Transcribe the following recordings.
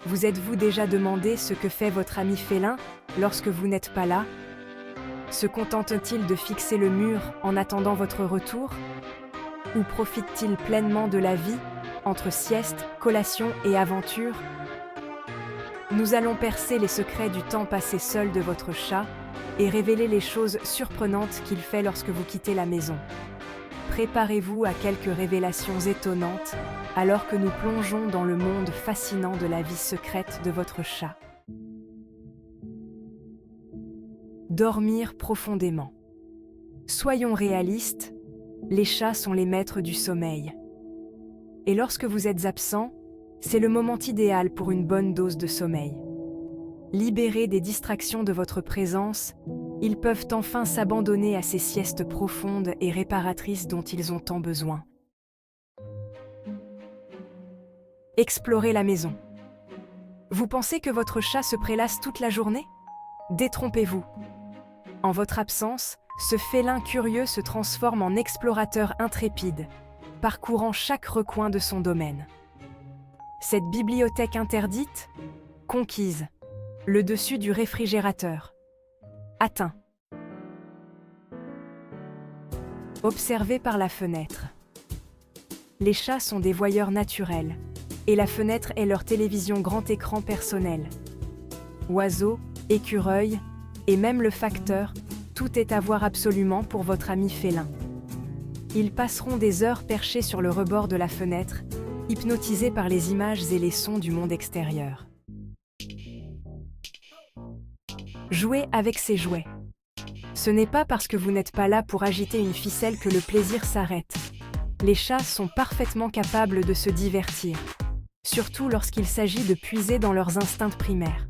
Vous êtes-vous déjà demandé ce que fait votre ami félin lorsque vous n'êtes pas là? Se contente-t-il de fixer le mur en attendant votre retour? Ou profite-t-il pleinement de la vie, entre sieste, collation et aventure? Nous allons percer les secrets du temps passé seul de votre chat et révéler les choses surprenantes qu'il fait lorsque vous quittez la maison. Préparez-vous à quelques révélations étonnantes alors que nous plongeons dans le monde fascinant de la vie secrète de votre chat. Dormir profondément. Soyons réalistes, les chats sont les maîtres du sommeil. Et lorsque vous êtes absent, c'est le moment idéal pour une bonne dose de sommeil. Libérés des distractions de votre présence, ils peuvent enfin s'abandonner à ces siestes profondes et réparatrices dont ils ont tant besoin. Explorez la maison. Vous pensez que votre chat se prélasse toute la journée? Détrompez-vous. En votre absence, ce félin curieux se transforme en explorateur intrépide, parcourant chaque recoin de son domaine. Cette bibliothèque interdite, conquise, le dessus du réfrigérateur, atteint. Observez par la fenêtre. Les chats sont des voyeurs naturels, et la fenêtre est leur télévision grand écran personnel. Oiseaux, écureuils, et même le facteur, tout est à voir absolument pour votre ami félin. Ils passeront des heures perchés sur le rebord de la fenêtre, hypnotisés par les images et les sons du monde extérieur. Jouez avec ces jouets. Ce n'est pas parce que vous n'êtes pas là pour agiter une ficelle que le plaisir s'arrête. Les chats sont parfaitement capables de se divertir, surtout lorsqu'il s'agit de puiser dans leurs instincts primaires.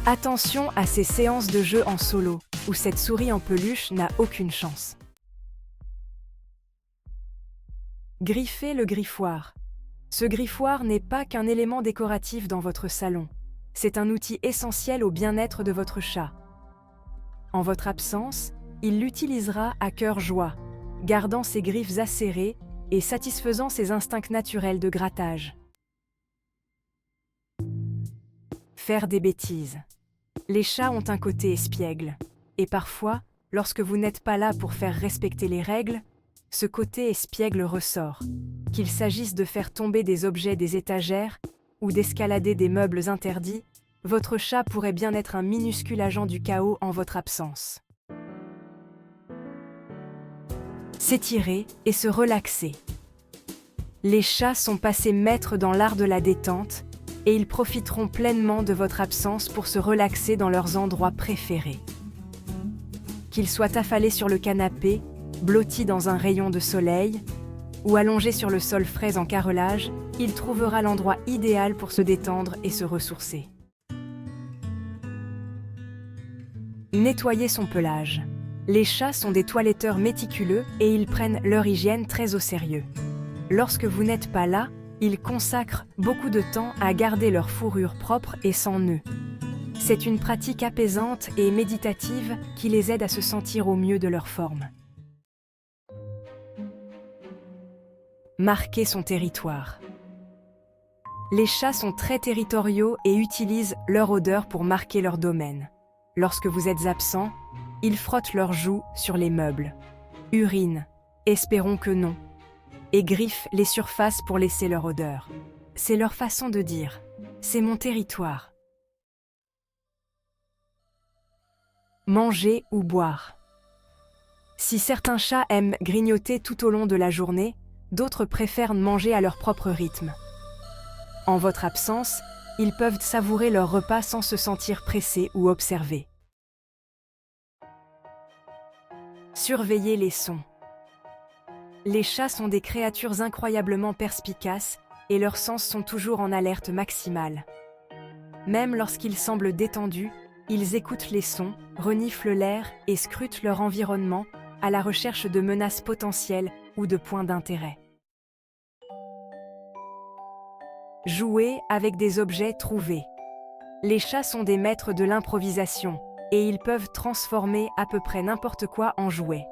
Attention à ces séances de jeu en solo, où cette souris en peluche n'a aucune chance. Griffez le griffoir. Ce griffoir n'est pas qu'un élément décoratif dans votre salon. C'est un outil essentiel au bien-être de votre chat. En votre absence, il l'utilisera à cœur joie, gardant ses griffes acérées et satisfaisant ses instincts naturels de grattage. Faire des bêtises. Les chats ont un côté espiègle, et parfois, lorsque vous n'êtes pas là pour faire respecter les règles, ce côté espiègle ressort, qu'il s'agisse de faire tomber des objets des étagères ou d'escalader des meubles interdits, votre chat pourrait bien être un minuscule agent du chaos en votre absence. S'étirer et se relaxer. Les chats sont passés maîtres dans l'art de la détente et ils profiteront pleinement de votre absence pour se relaxer dans leurs endroits préférés. Qu'ils soient affalés sur le canapé, blottis dans un rayon de soleil, ou allongés sur le sol frais en carrelage, il trouvera l'endroit idéal pour se détendre et se ressourcer. Nettoyer son pelage. Les chats sont des toiletteurs méticuleux et ils prennent leur hygiène très au sérieux. Lorsque vous n'êtes pas là, ils consacrent beaucoup de temps à garder leur fourrure propre et sans nœuds. C'est une pratique apaisante et méditative qui les aide à se sentir au mieux de leur forme. Marquer son territoire. Les chats sont très territoriaux et utilisent leur odeur pour marquer leur domaine. Lorsque vous êtes absent, ils frottent leurs joues sur les meubles, urinent, espérons que non, et griffent les surfaces pour laisser leur odeur. C'est leur façon de dire « c'est mon territoire ». Manger ou boire. Si certains chats aiment grignoter tout au long de la journée, d'autres préfèrent manger à leur propre rythme. En votre absence, ils peuvent savourer leur repas sans se sentir pressés ou observés. Surveillez les sons. Les chats sont des créatures incroyablement perspicaces et leurs sens sont toujours en alerte maximale. Même lorsqu'ils semblent détendus, ils écoutent les sons, reniflent l'air et scrutent leur environnement à la recherche de menaces potentielles ou de points d'intérêt. Jouer avec des objets trouvés. Les chats sont des maîtres de l'improvisation et ils peuvent transformer à peu près n'importe quoi en jouet.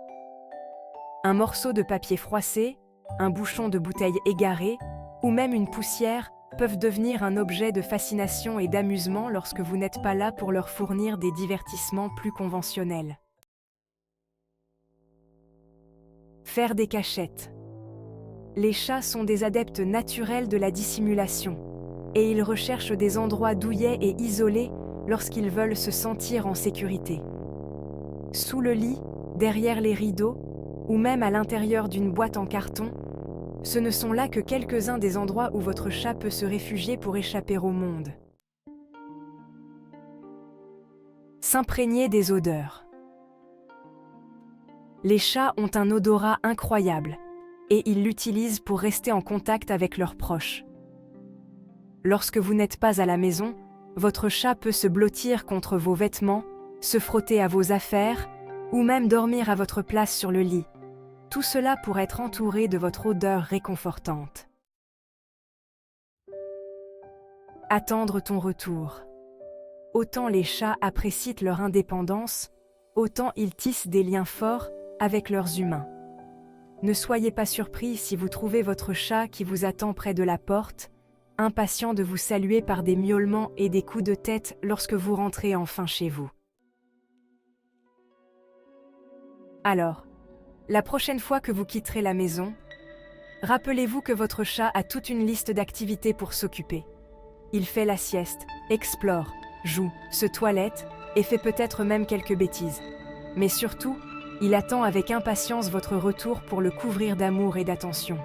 Un morceau de papier froissé, un bouchon de bouteille égaré ou même une poussière peuvent devenir un objet de fascination et d'amusement lorsque vous n'êtes pas là pour leur fournir des divertissements plus conventionnels. Faire des cachettes. Les chats sont des adeptes naturels de la dissimulation, et ils recherchent des endroits douillets et isolés lorsqu'ils veulent se sentir en sécurité. Sous le lit, derrière les rideaux, ou même à l'intérieur d'une boîte en carton, ce ne sont là que quelques-uns des endroits où votre chat peut se réfugier pour échapper au monde. S'imprégner des odeurs. Les chats ont un odorat incroyable, et ils l'utilisent pour rester en contact avec leurs proches. Lorsque vous n'êtes pas à la maison, votre chat peut se blottir contre vos vêtements, se frotter à vos affaires, ou même dormir à votre place sur le lit. Tout cela pour être entouré de votre odeur réconfortante. Attendre ton retour. Autant les chats apprécient leur indépendance, autant ils tissent des liens forts avec leurs humains. Ne soyez pas surpris si vous trouvez votre chat qui vous attend près de la porte, impatient de vous saluer par des miaulements et des coups de tête lorsque vous rentrez enfin chez vous. Alors, la prochaine fois que vous quitterez la maison, rappelez-vous que votre chat a toute une liste d'activités pour s'occuper. Il fait la sieste, explore, joue, se toilette et fait peut-être même quelques bêtises. Mais surtout, il attend avec impatience votre retour pour le couvrir d'amour et d'attention.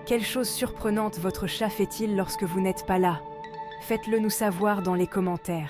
Quelle chose surprenante votre chat fait-il lorsque vous n'êtes pas là? Faites-le nous savoir dans les commentaires.